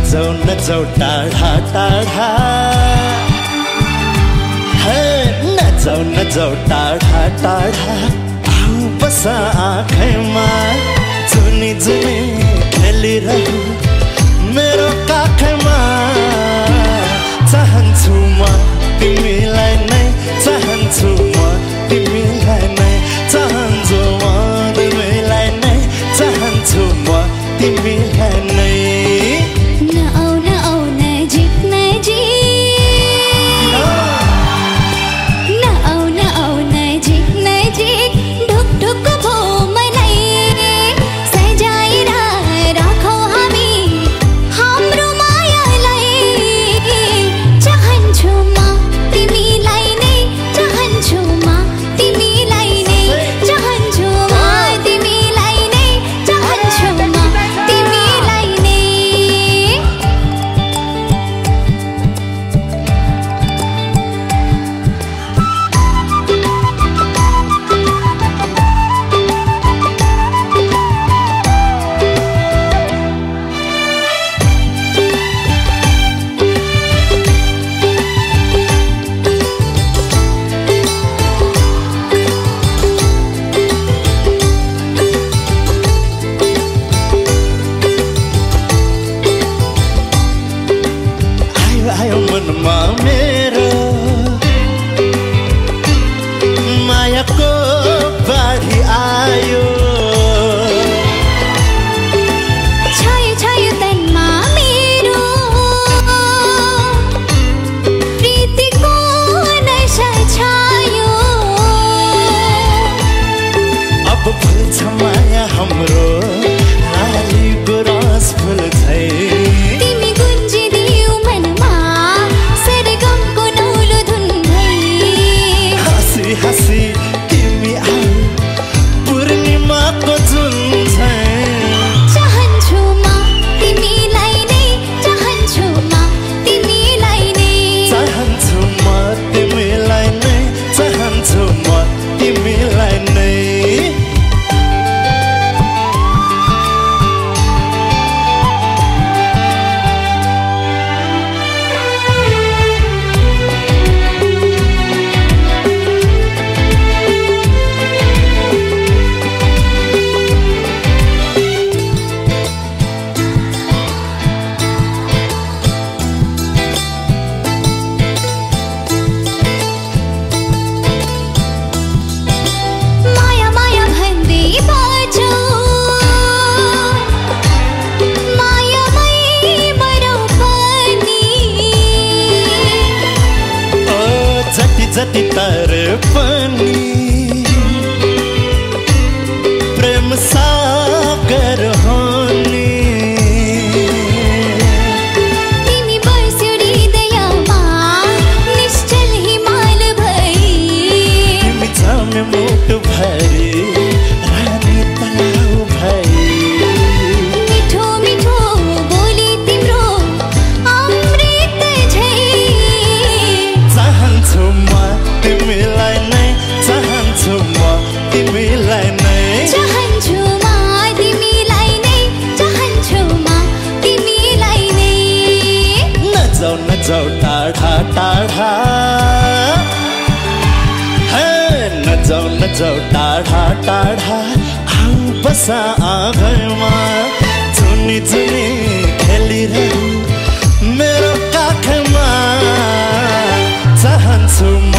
नजाऊ टाढा टाढा नजाऊ टाढा टाढा आऊ बस आँखैमा जुनी जुनी खेलिरहु मेरो काखैमा चाहन्छु म तिमीलाई नै चाहन्छु म तिमीलाई नै चाहन्छु म तिमीलाई नै चाहन्छु म तिमीलाई नै मनमा मेरो मायाको बाढी आयो छायो छायो तनमा मेरो प्रीतिको नशा छायो अब फुल्छ माया हाम्रो लालीको रस फुल्छै हसी तिमी आऊ पूर्णिमाको जुन चाहन्छु म तिमीलाई नै चाहन्छु म तिमीलाई नै चाहन्छु म तिमीलाई नै चाहन्छु म तिमीलाई नै जति तर पनि प्रेम सागर होनी तिमी बस्यौ हृदयमा निश्चल हिमाल भई तिमी छामे मुटु भरी रानी तलाउ भई मिठो मिठो बोली तिम्रो अमृत झै चाहन्छु म तिमीलाई नै चाहन्छु म तिमीलाई नै चाहन्छु म तिमीलाई नै चाहन्छु म तिमीलाई नै नजाऊ टाढा टाढा नजाऊ टाढा टाढा आऊ बस आँगनमा जुनी जुनी खेलिरहु मेरो काखमा चाहन्छु म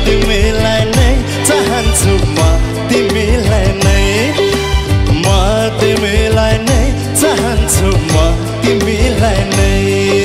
तिमीलाई नै चाहन्छु म तिमीलाई नै म तिमीलाई नै चाहन्छु म तिमीलाई नै